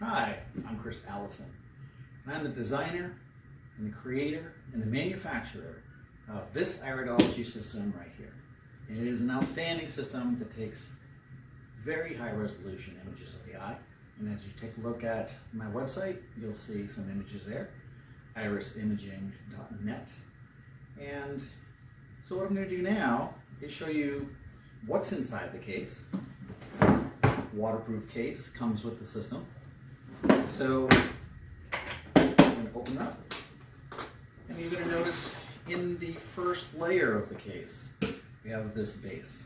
Hi, I'm Chris Allison, and I'm the designer and the creator and the manufacturer of this Iridology system right here. And it is an outstanding system that takes very high resolution images of the eye. And as you take a look at my website, you'll see some images there, irisimaging.net. And so what I'm going to do now is show you what's inside the case. Waterproof case comes with the system. So I'm going to open up, and you're going to notice in the first layer of the case we have this base.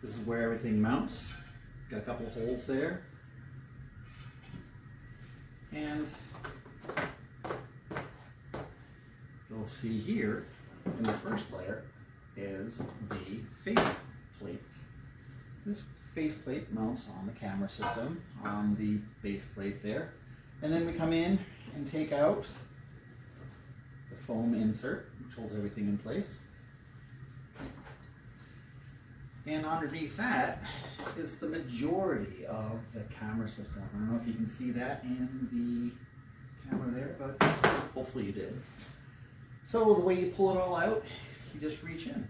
This is where everything mounts. Got a couple of holes there, and you'll see here in the first layer is the face plate. This face plate mounts on the camera system on the base plate there, and then we come in and take out the foam insert which holds everything in place, and underneath that is the majority of the camera system. I don't know if you can see that in the camera there, but hopefully you did. So the way you pull it all out, you just reach in.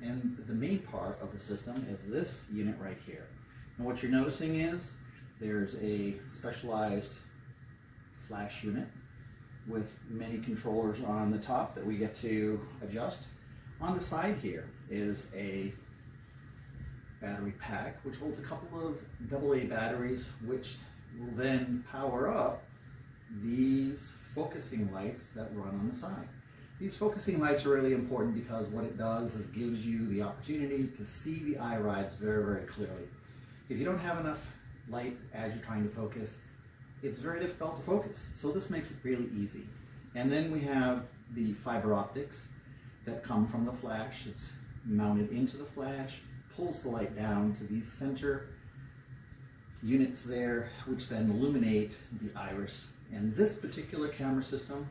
And the main part of the system is this unit right here. And what you're noticing is there's a specialized flash unit with many controllers on the top that we get to adjust. On the side here is a battery pack which holds a couple of AA batteries, which will then power up these focusing lights that run on the side. These focusing lights are really important because what it does is gives you the opportunity to see the irides very, very clearly. If you don't have enough light as you're trying to focus, it's very difficult to focus. So this makes it really easy. And then we have the fiber optics that come from the flash. It's mounted into the flash, pulls the light down to these center units there, which then illuminate the iris. And this particular camera system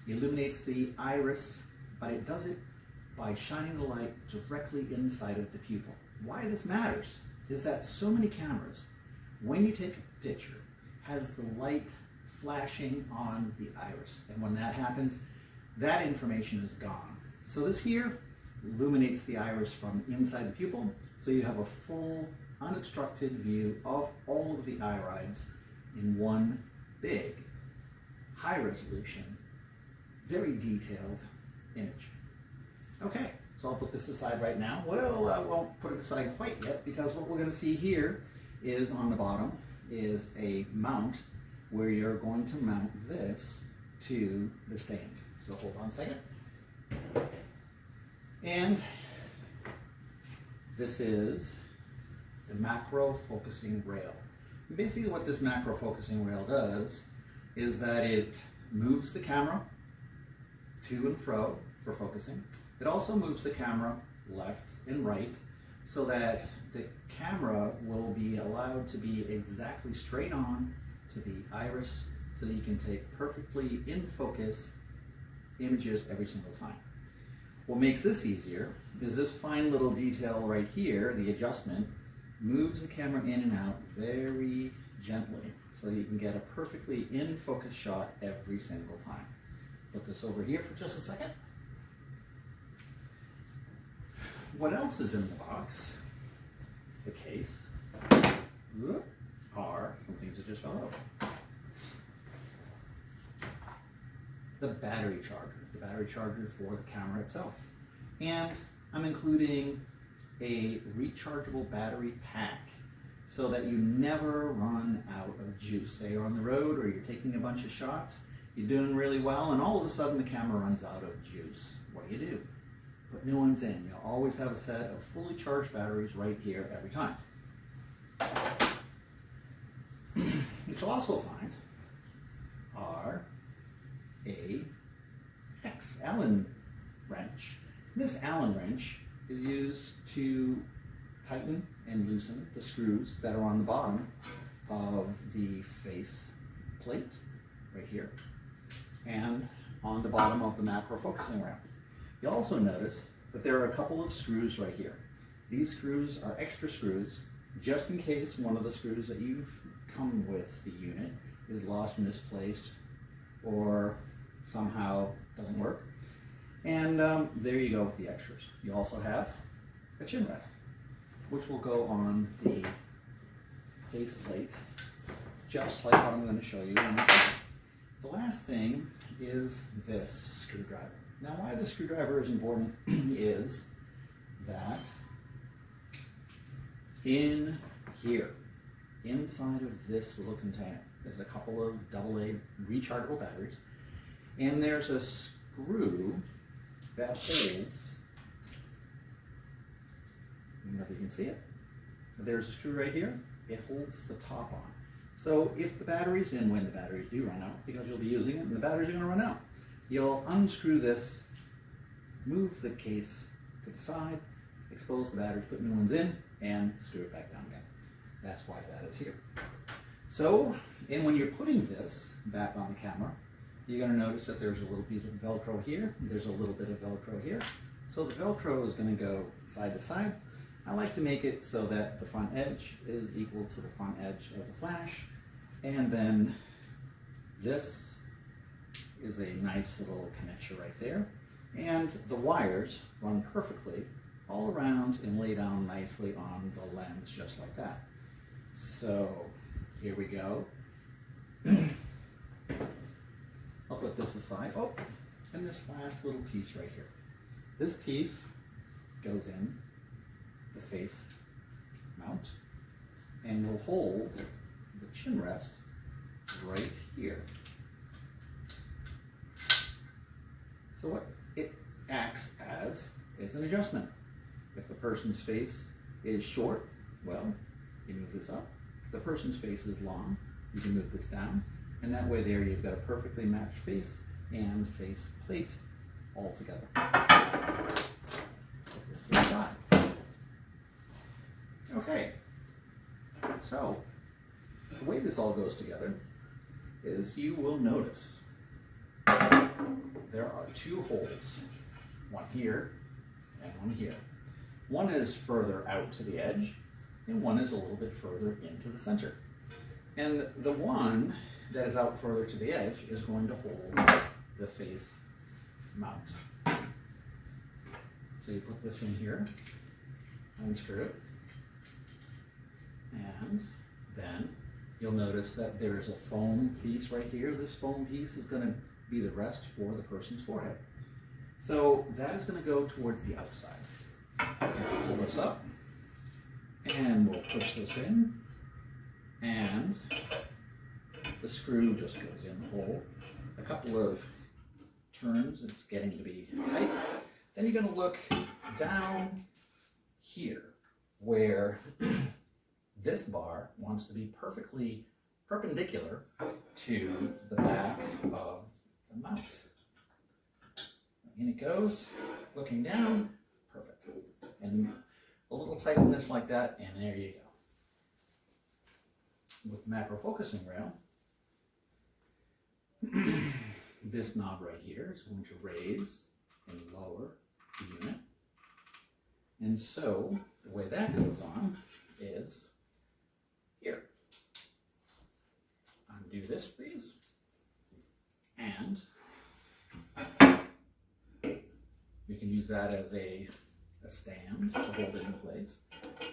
illuminates the iris, but it does it by shining the light directly inside of the pupil. Why this matters is that so many cameras, when you take a picture, has the light flashing on the iris. And when that happens, that information is gone. So this here illuminates the iris from inside the pupil, so you have a full, unobstructed view of all of the irides in one big, high resolution, very detailed image. Okay, so I'll put this aside right now. Well, I won't put it aside quite yet, because what we're going to see here is on the bottom is a mount where you're going to mount this to the stand. So hold on a second. And this is the macro focusing rail. And basically what this macro focusing rail does is that it moves the camera to and fro for focusing. It also moves the camera left and right so that the camera will be allowed to be exactly straight on to the iris so that you can take perfectly in focus images every single time. What makes this easier is this fine little detail right here, the adjustment, moves the camera in and out very gently so you can get a perfectly in focus shot every single time. Put this over here for just a second. What else is in the box, the case, are some things that just fell out. The battery charger for the camera itself. And I'm including a rechargeable battery pack so that you never run out of juice. Say you're on the road or you're taking a bunch of shots, you're doing really well, and all of a sudden the camera runs out of juice. What do? Put new ones in. You'll always have a set of fully charged batteries right here every time. What you'll also find are a Allen wrench. This Allen wrench is used to tighten and loosen the screws that are on the bottom of the face plate right here and on the bottom of the macro focusing rail. You'll also notice that there are a couple of screws right here. These screws are extra screws just in case one of the screws that you've come with the unit is lost or misplaced or somehow doesn't work. And there you go with the extras. You also have a chin rest, which will go on the face plate, just like what I'm going to show you in a second. The last thing is this screwdriver. Now, why the screwdriver is important is that in here, inside of this little container, there's a couple of AA rechargeable batteries, and there's a screw that holds, I don't know if you can see it, but there's a screw right here. It holds the top on. So if the battery's in, when the batteries do run out, because you'll be using it and the batteries are going to run out, you'll unscrew this, move the case to the side, expose the batteries, put new ones in, and screw it back down again. That's why that is here. So, and when you're putting this back on the camera, you're going to notice that there's a little bit of Velcro here, there's a little bit of Velcro here. So the Velcro is going to go side to side. I like to make it so that the front edge is equal to the front edge of the flash, and then this is a nice little connector right there, and the wires run perfectly all around and lay down nicely on the lens just like that. So here we go. I'll put this aside. Oh, and this last little piece right here. This piece goes in the face mount and will hold the chin rest right here. So what it acts as is an adjustment. If the person's face is short, well, you move this up. If the person's face is long, you can move this down. And that way there you've got a perfectly matched face and face plate all together. Put this to the side. Okay, so the way this all goes together is you will notice there are two holes, one here and one here. One is further out to the edge and one is a little bit further into the center. And the one that is out further to the edge is going to hold the face mount. So you put this in here, unscrew it, and then you'll notice that there's a foam piece right here. This foam piece is going to be the rest for the person's forehead. So that is going to go towards the outside. Pull this up, and we'll push this in, and the screw just goes in the hole. A couple of turns, it's getting to be tight. Then you're going to look down here where this bar wants to be perfectly perpendicular to the back of the mount. In it goes, looking down, perfect. And a little tightness like that, and there you go. With the macro focusing rail, this knob right here is going to raise and lower the unit. And so the way that goes on is here. Undo this, please. And we can use that as a stand to hold it in place.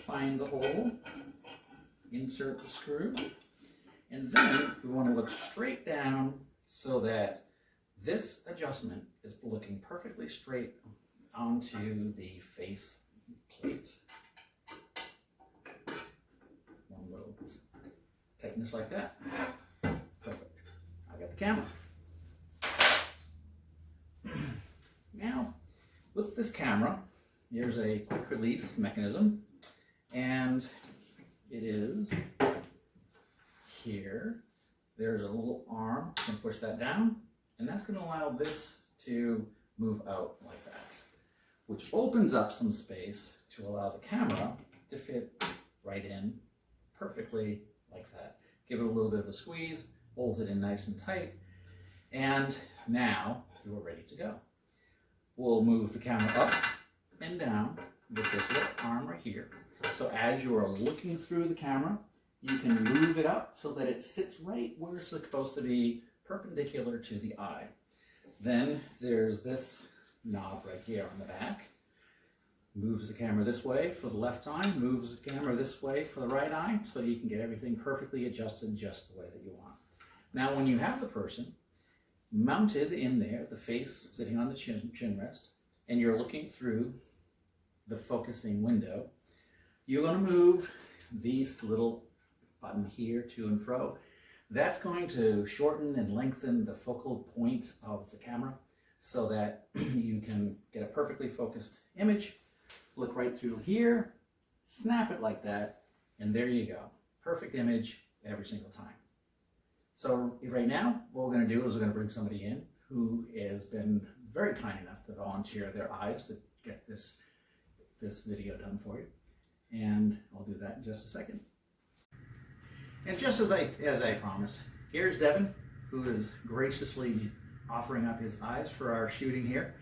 Find the hole, insert the screw, and then we want to look straight down so that this adjustment is looking perfectly straight onto the face plate. One little tightness like that. Perfect. I got the camera. Now, with this camera, here's a quick release mechanism, and it is here. There's a little arm, you can push that down, and that's going to allow this to move out like that, which opens up some space to allow the camera to fit right in perfectly like that. Give it a little bit of a squeeze, holds it in nice and tight, and now you are ready to go. We'll move the camera up and down with this little arm right here. So as you are looking through the camera, you can move it up so that it sits right where it's supposed to be, perpendicular to the eye. Then there's this knob right here on the back. Moves the camera this way for the left eye, moves the camera this way for the right eye, so you can get everything perfectly adjusted just the way that you want. Now when you have the person mounted in there, the face sitting on the chin rest, and you're looking through the focusing window, you're going to move these little button here to and fro. That's going to shorten and lengthen the focal point of the camera so that you can get a perfectly focused image. Look right through here, snap it like that, and there you go. Perfect image every single time. So right now, what we're going to do is we're going to bring somebody in who has been very kind enough to volunteer their eyes to get this video done for you. And I'll do that in just a second. And just as I promised, here's Devin, who is graciously offering up his eyes for our shooting here.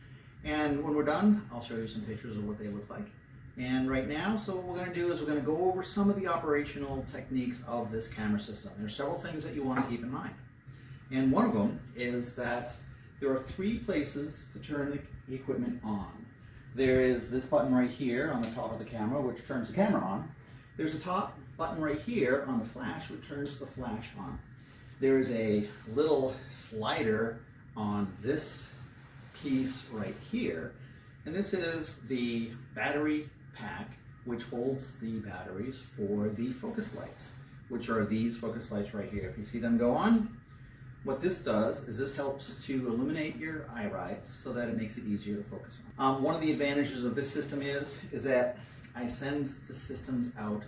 And when we're done, I'll show you some pictures of what they look like. And right now, so what we're going to do is we're going to go over some of the operational techniques of this camera system. There's several things that you want to keep in mind. And one of them is that there are 3 places to turn the equipment on. There is this button right here on the top of the camera, which turns the camera on. There's a top button right here on the flash, which turns the flash on. There is a little slider on this piece right here, and this is the battery pack, which holds the batteries for the focus lights, which are these focus lights right here. If you see them go on, what this does is this helps to illuminate your irides so that it makes it easier to focus on. One of the advantages of this system is that I send the systems out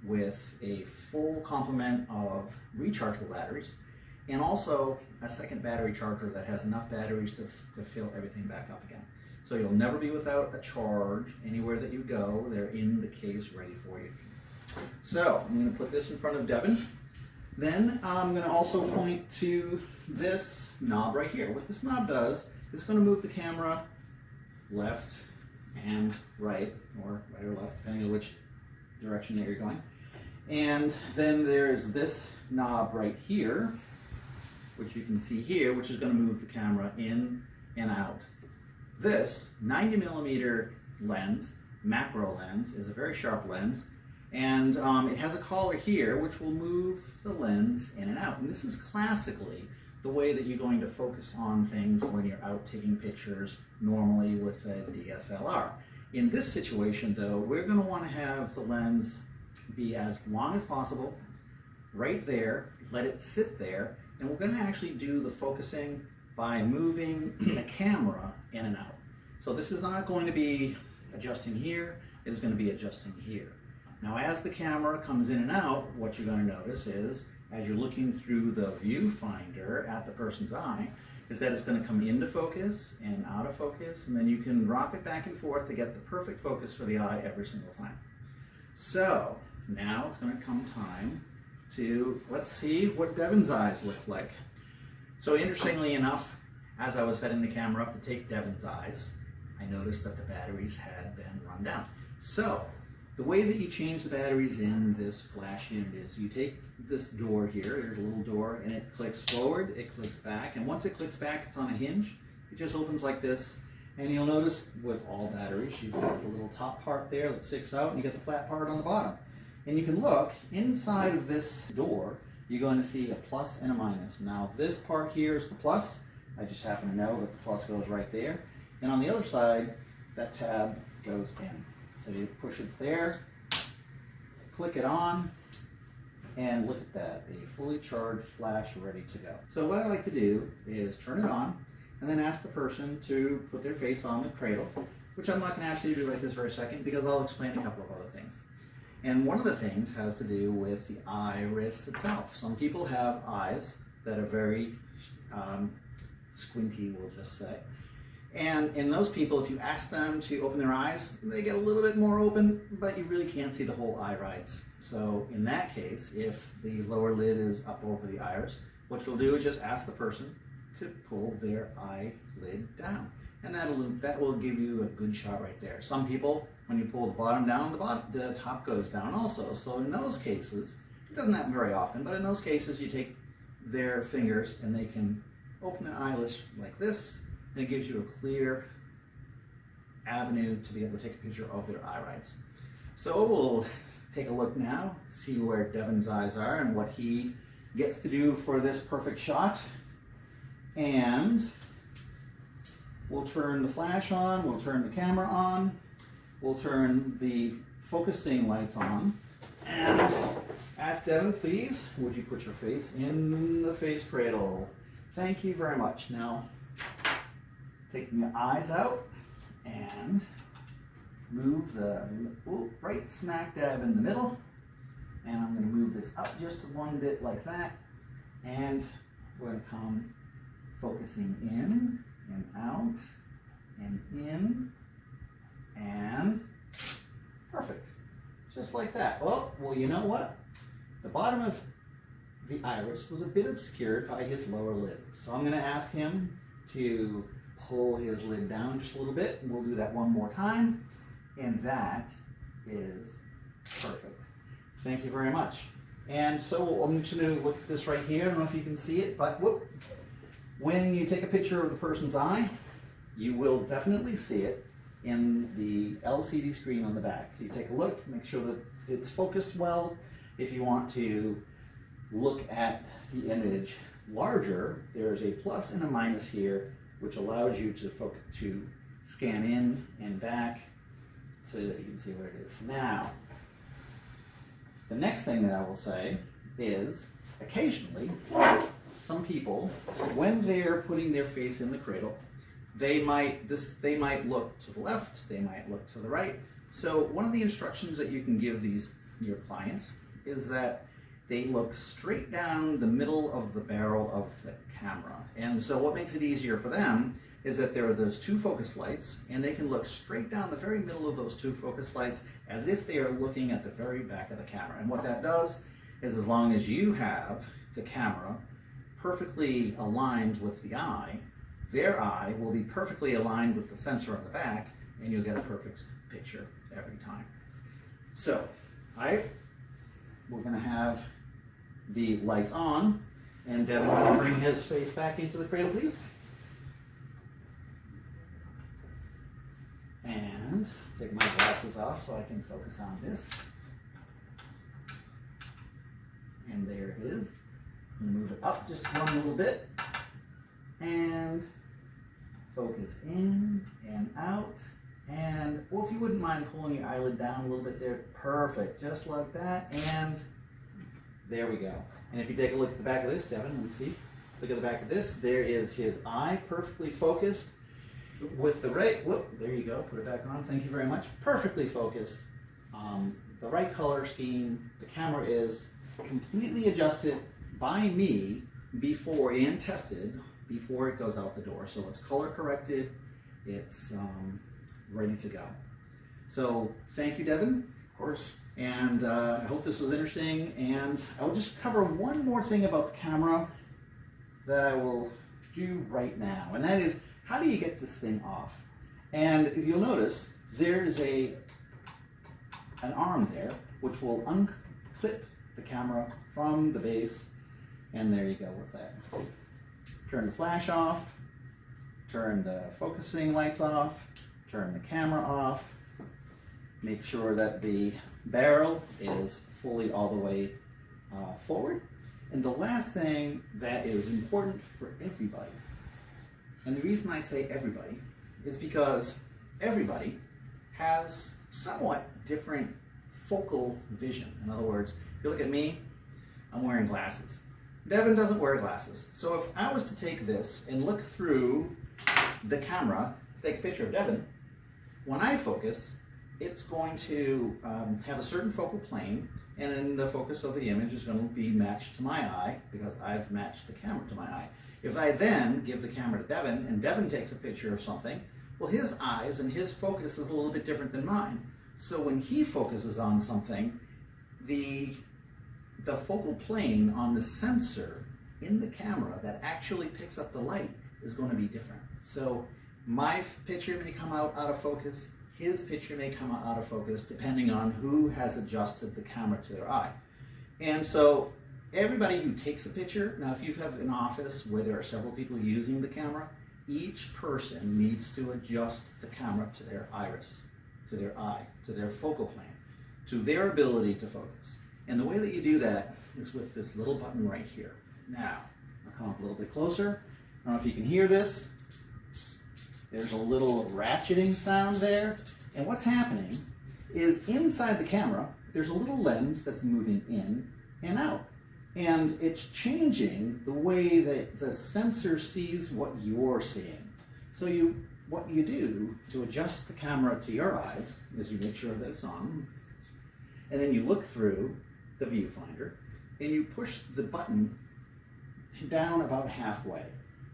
with a full complement of rechargeable batteries, and also a second battery charger that has enough batteries to fill everything back up again. So you'll never be without a charge anywhere that you go. They're in the case ready for you. So I'm going to put this in front of Devin. Then I'm going to also point to this knob right here. What this knob does is it's going to move the camera left and right, or right or left, depending on which direction that you're going. And then there's this knob right here, which you can see here, which is going to move the camera in and out. This 90mm lens, macro lens, is a very sharp lens, and it has a collar here which will move the lens in and out. And this is classically the way that you're going to focus on things when you're out taking pictures normally with a DSLR. In this situation though, we're going to want to have the lens be as long as possible right there, let it sit there, and we're going to actually do the focusing by moving the camera in and out. So this is not going to be adjusting here, it is going to be adjusting here. Now as the camera comes in and out, what you're going to notice is, as you're looking through the viewfinder at the person's eye, is that it's going to come into focus and out of focus, and then you can rock it back and forth to get the perfect focus for the eye every single time. So now it's going to come time to, let's see what Devin's eyes look like. So interestingly enough, as I was setting the camera up to take Devin's eyes, I noticed that the batteries had been run down. So the way that you change the batteries in this flash unit is you take this door here, there's a little door, and it clicks forward, it clicks back, and once it clicks back, it's on a hinge. It just opens like this, and you'll notice with all batteries, you've got the little top part there that sticks out, and you get the flat part on the bottom. And you can look inside of this door, you're going to see a plus and a minus. Now this part here is the plus. I just happen to know that the plus goes right there. And on the other side, that tab goes in. So you push it there, click it on, and look at that, a fully charged flash ready to go. So what I like to do is turn it on, and then ask the person to put their face on the cradle, which I'm not going to ask you to do right this very second, because I'll explain a couple of other things. And one of the things has to do with the iris itself. Some people have eyes that are very squinty, we'll just say. And in those people, if you ask them to open their eyes, they get a little bit more open, but you really can't see the whole irides. So in that case, if the lower lid is up over the iris, what you'll do is just ask the person to pull their eyelid down. And that will give you a good shot right there. Some people, when you pull the bottom down, the top goes down also. So in those cases, It doesn't happen very often, but in those cases you take their fingers and they can open an eyelash like this, and it gives you a clear avenue to be able to take a picture of their irides. So we'll take a look now, see where Devin's eyes are and what he gets to do for this perfect shot. And we'll turn the flash on, we'll turn the camera on, we'll turn the focusing lights on, and ask Devin, please, would you put your face in the face cradle? Thank you very much. Now, taking your eyes out and move the right smack dab in the middle, and I'm going to move this up just one bit like that, and we're going to come focusing in and out and in and perfect, just like that. Well, you know what? The bottom of the iris was a bit obscured by his lower lid, so I'm going to ask him to pull his lid down just a little bit, and we'll do that one more time. And that is perfect. Thank you very much. And so I'm just going to look at this right here. I don't know if you can see it, but when you take a picture of the person's eye, you will definitely see it in the LCD screen on the back. So you take a look, make sure that it's focused well. If you want to look at the image larger, there's a plus and a minus here, which allows you to scan in and back, so that you can see where it is. Now, the next thing that I will say is, occasionally, some people, when they're putting their face in the cradle, they might look to the left, they might look to the right. So one of the instructions that you can give your clients is that they look straight down the middle of the barrel of the camera. And so what makes it easier for them is that there are those two focus lights, and they can look straight down the very middle of those two focus lights as if they are looking at the very back of the camera. And what that does is, as long as you have the camera perfectly aligned with the eye, their eye will be perfectly aligned with the sensor on the back, and you'll get a perfect picture every time. So, we're gonna have the lights on, and Devin can bring his face back into the cradle, please. And take my glasses off so I can focus on this. And there it is. Move it up just one little bit. And focus in and out. And, well, if you wouldn't mind pulling your eyelid down a little bit there, perfect, just like that. And there we go. And if you take a look at the back of this, Devin, let me see. Look at the back of this. There is his eye perfectly focused. With the right, there you go, put it back on, thank you very much. Perfectly focused, the right color scheme. The camera is completely adjusted by me before and tested before it goes out the door. So it's color corrected, it's ready to go. So thank you, Devin, of course. And I hope this was interesting. And I will just cover one more thing about the camera that I will do right now, and that is, how do you get this thing off? And if you'll notice, there's an arm there which will unclip the camera from the base, and there you go with that. Turn the flash off, turn the focusing lights off, turn the camera off, make sure that the barrel is fully all the way forward. And the last thing that is important for everybody, and the reason I say everybody is because everybody has somewhat different focal vision. In other words, if you look at me, I'm wearing glasses. Devin doesn't wear glasses. So if I was to take this and look through the camera, take a picture of Devin, when I focus, it's going to have a certain focal plane, and then the focus of the image is going to be matched to my eye because I've matched the camera to my eye. If I then give the camera to Devin and Devin takes a picture of something, well, his eyes and his focus is a little bit different than mine. So when he focuses on something, the focal plane on the sensor in the camera that actually picks up the light is going to be different. So my picture may come out of focus, his picture may come out of focus, depending on who has adjusted the camera to their eye. And so everybody who takes a picture, now if you have an office where there are several people using the camera, each person needs to adjust the camera to their iris, to their eye, to their focal plane, to their ability to focus. And the way that you do that is with this little button right here. Now, I'll come up a little bit closer. I don't know if you can hear this. There's a little ratcheting sound there. And what's happening is inside the camera, there's a little lens that's moving in and out. And it's changing the way that the sensor sees what you're seeing. So what you do to adjust the camera to your eyes is you make sure that it's on, and then you look through the viewfinder, and you push the button down about halfway.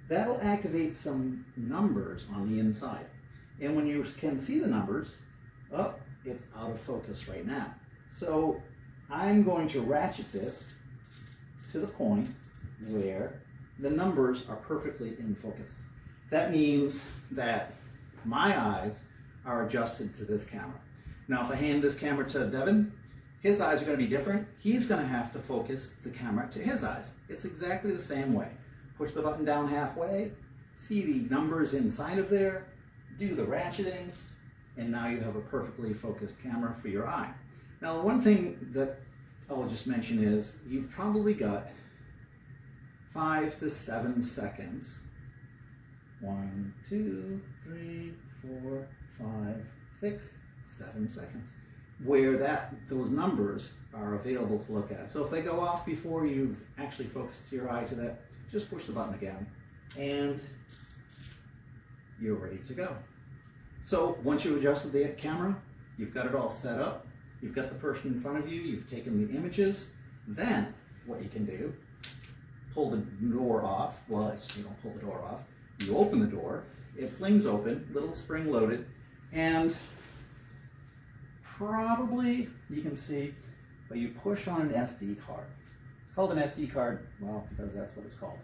That'll activate some numbers on the inside. And when you can see the numbers, oh, it's out of focus right now. So I'm going to ratchet this to the point where the numbers are perfectly in focus. That means that my eyes are adjusted to this camera. Now, if I hand this camera to Devin, his eyes are going to be different. He's going to have to focus the camera to his eyes. It's exactly the same way. Push the button down halfway, see the numbers inside of there, do the ratcheting, and now you have a perfectly focused camera for your eye. Now, one thing that I'll just mention is you've probably got 5 to 7 seconds. 1, 2, 3, 4, 5, 6, 7 seconds, where those numbers are available to look at. So if they go off before you've actually focused your eye to that, just push the button again, and you're ready to go. So once you've adjusted the camera, you've got it all set up, you've got the person in front of you, you've taken the images, then what you can do, pull the door off. Well, you don't pull the door off. You open the door, it flings open, little spring loaded, and probably you can see, but you push on an SD card. It's called an SD card, well, because that's what it's called.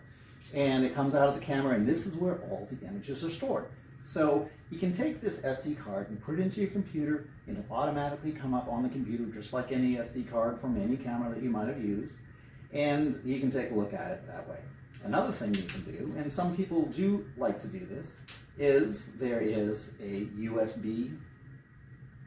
And it comes out of the camera, and this is where all the images are stored. So you can take this SD card and put it into your computer, and it'll automatically come up on the computer just like any SD card from any camera that you might have used, and you can take a look at it that way. Another thing you can do, and some people do like to do this, is there is a USB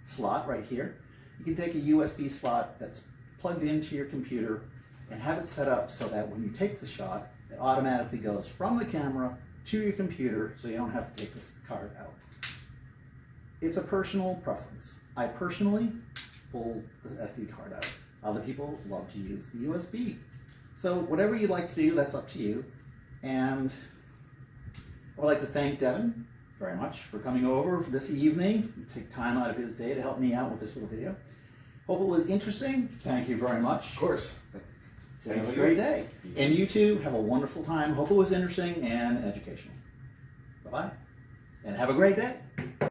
slot right here. You can take a USB slot that's plugged into your computer and have it set up so that when you take the shot, it automatically goes from the camera to your computer, so you don't have to take this card out. It's a personal preference. I personally pull the SD card out. Other people love to use the USB. So whatever you'd like to do, that's up to you. And I would like to thank Devin very much for coming over this evening, take time out of his day to help me out with this little video. Hope it was interesting. Thank you very much. Of course. So have a great day. And you too, have a wonderful time. Hope it was interesting and educational. Bye-bye. And have a great day.